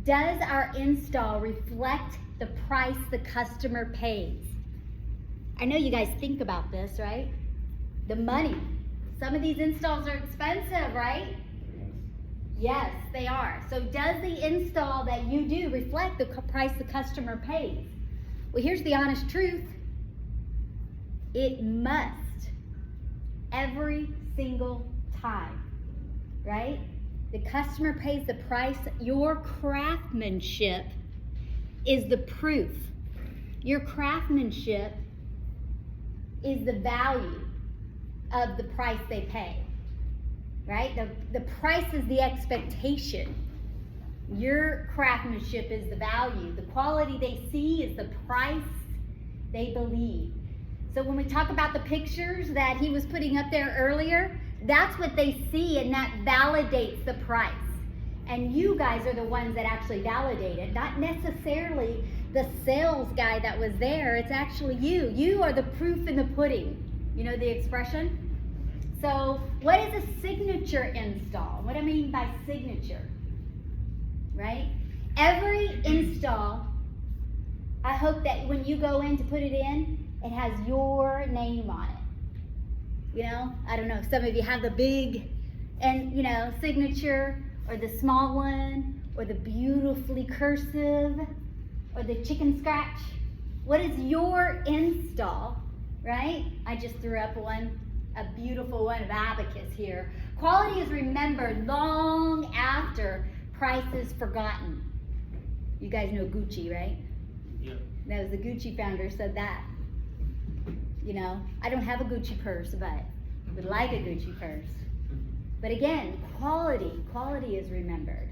Does our install reflect the price the customer pays? I know you guys think about this, right? The money. Some of these installs are expensive, right? Yes, they are. So does the install that you do reflect the price the customer pays? Well, here's the honest truth. It must. Every single time, right? The customer pays the price. Your craftsmanship is the proof. Your craftsmanship is the value of the price they pay, right? The price is the expectation. Your craftsmanship is the value. The quality they see is the price they believe. So when we talk about the pictures that he was putting up there earlier, that's what they see, and that validates the price. And you guys are the ones that actually validate it, not necessarily the sales guy that was there. It's actually you. You are the proof in the pudding. You know the expression? So what is a signature install? What I mean by signature, right? Every install, I hope that when you go in to put it in, it has your name on it. You know, I don't know, some of you have the big and signature, or the small one, or the beautifully cursive, or the chicken scratch. What is your install, right? I just threw up one, a beautiful one of Abacus here. Quality is remembered long after price is forgotten. You guys know Gucci, right? Yeah. That was the Gucci founder said that. You know, I don't have a Gucci purse, but would like a Gucci purse. But again, quality is remembered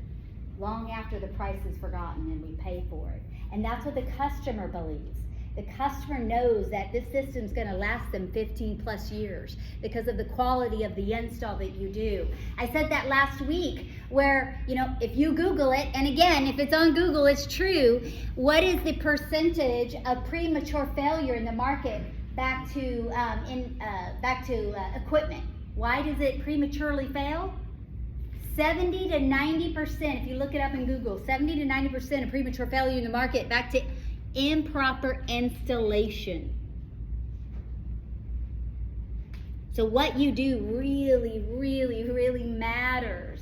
long after the price is forgotten and we pay for it. And that's what the customer believes. The customer knows that this system's gonna last them 15 plus years because of the quality of the install that you do. I said that last week where, if you Google it, and again, if it's on Google, it's true, what is the percentage of premature failure in the market back to equipment? Why does it prematurely fail? 70 to 90%, if you look it up in Google, 70 to 90% of premature failure in the market back to improper installation. So what you do really, really, really matters.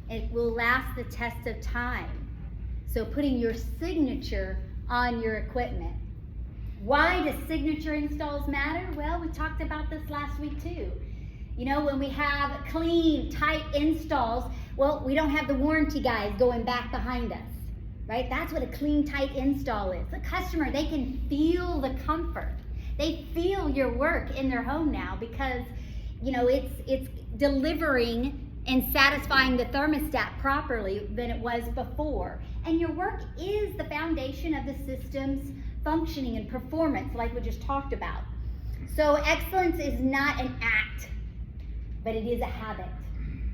It will last the test of time. So putting your signature on your equipment. Why do signature installs matter? Well, we talked about this last week too. When we have clean, tight installs, well, we don't have the warranty guys going back behind us, right? That's what a clean, tight install is. The customer, they can feel the comfort. They feel your work in their home now because, it's delivering and satisfying the thermostat properly than it was before. And your work is the foundation of the system's functioning and performance, like we just talked about. So excellence is not an act, but it is a habit.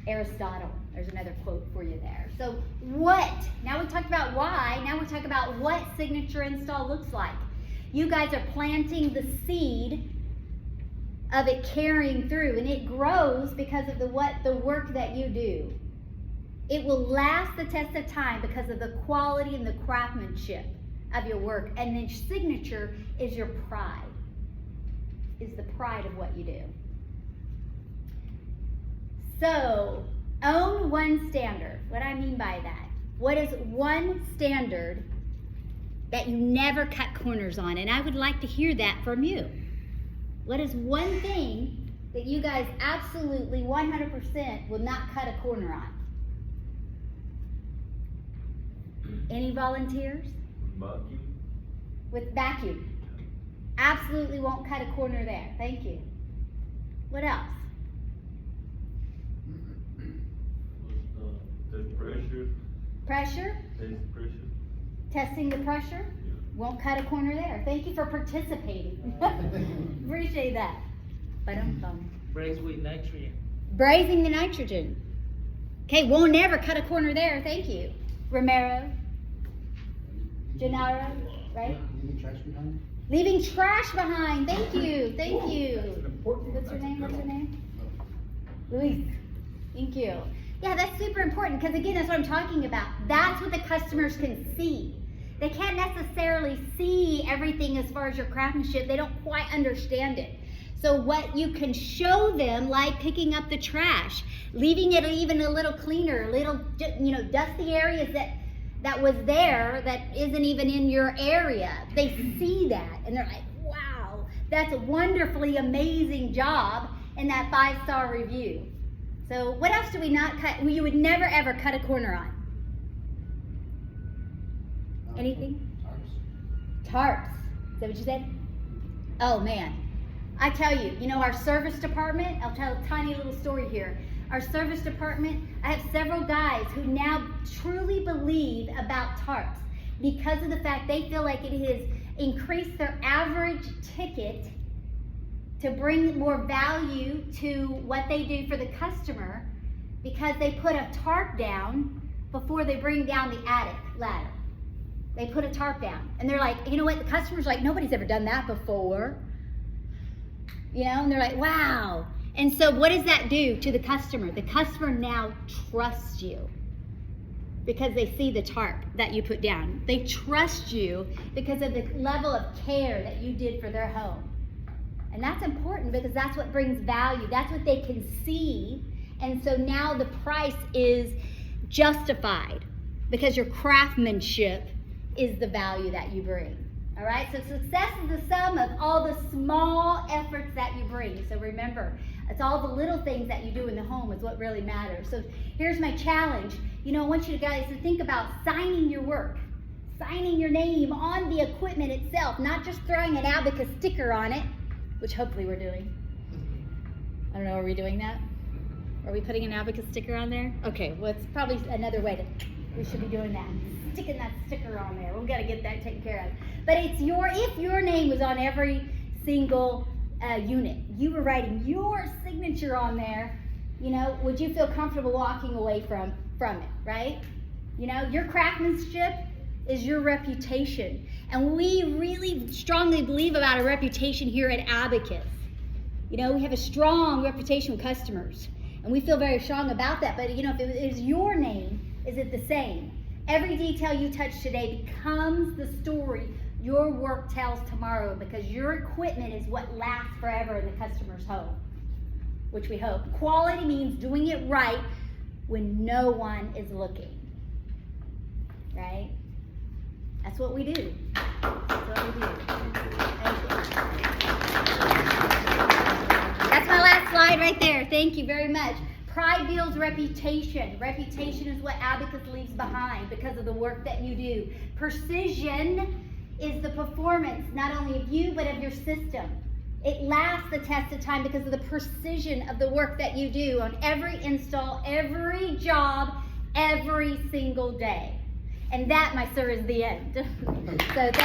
Aristotle, there's another quote for you there. So now we talked about why, now we talk about what signature install looks like. You guys are planting the seed of it carrying through, and it grows because of the work that you do. It will last the test of time because of the quality and the craftsmanship of your work. And then signature is your pride, is the pride of what you do. So, own one standard. What I mean by that? What is one standard that you never cut corners on? And I would like to hear that from you. What is one thing that you guys absolutely 100% will not cut a corner on? Any volunteers? Vacuum. With vacuum. Absolutely won't cut a corner there. Thank you. What else? The pressure. Pressure? Test pressure. Testing the pressure? Yeah. Won't cut a corner there. Thank you for participating. Appreciate that. Ba-dum-bum. Braise with nitrogen. Brazing the nitrogen. Okay, won't never cut a corner there. Thank you. Romero. Gennaro, right? Leaving trash behind? Leaving trash behind. Thank you. Thank you. That's an important one. What's your name? Luis. Thank you. Yeah, that's super important because again, that's what I'm talking about. That's what the customers can see. They can't necessarily see everything as far as your craftsmanship. They don't quite understand it. So what you can show them, like picking up the trash, leaving it even a little cleaner, little, dusty areas that was there that isn't even in your area. They see that and they're like, wow, that's a wonderfully amazing job in that 5-star review. So what else do we not cut? You would never ever cut a corner on. Anything? Tarps. Is that what you said? Oh man. I tell you, our service department, I'll tell a tiny little story here. Our service department, I have several guys who now truly believe about tarps because of the fact they feel like it has increased their average ticket to bring more value to what they do for the customer because they put a tarp down before they bring down the attic ladder. They put a tarp down and they're like, you know what? The customer's like, nobody's ever done that before. And they're like, wow. And so what does that do to the customer? The customer now trusts you because they see the tarp that you put down. They trust you because of the level of care that you did for their home. And that's important because that's what brings value. That's what they can see. And so now the price is justified because your craftsmanship is the value that you bring. All right, so success is the sum of all the small efforts that you bring. So remember, it's all the little things that you do in the home is what really matters. So here's my challenge. I want you guys to think about signing your work, signing your name on the equipment itself, not just throwing an Abacus sticker on it, which hopefully we're doing. I don't know, are we doing that? Are we putting an Abacus sticker on there? Okay, well, it's probably another way we should be doing that. Sticking that sticker on there. We've got to get that taken care of. But if your name was on every single unit, you were writing your signature on there, would you feel comfortable walking away from it, right? Your craftsmanship is your reputation. And we really strongly believe about a reputation here at Abacus. We have a strong reputation with customers. And we feel very strong about that. But, if it is your name, is it the same? Every detail you touch today becomes the story your work tells tomorrow because your equipment is what lasts forever in the customer's home, which we hope. Quality means doing it right when no one is looking, right? That's what we do. That's what we do. Thank you. That's my last slide right there. Thank you very much. Pride builds reputation. Reputation is what Abacus leaves behind because of the work that you do. Precision is the performance not only of you but of your system. It lasts the test of time because of the precision of the work that you do on every install, every job, every single day. And that, my sir, is the end. So thank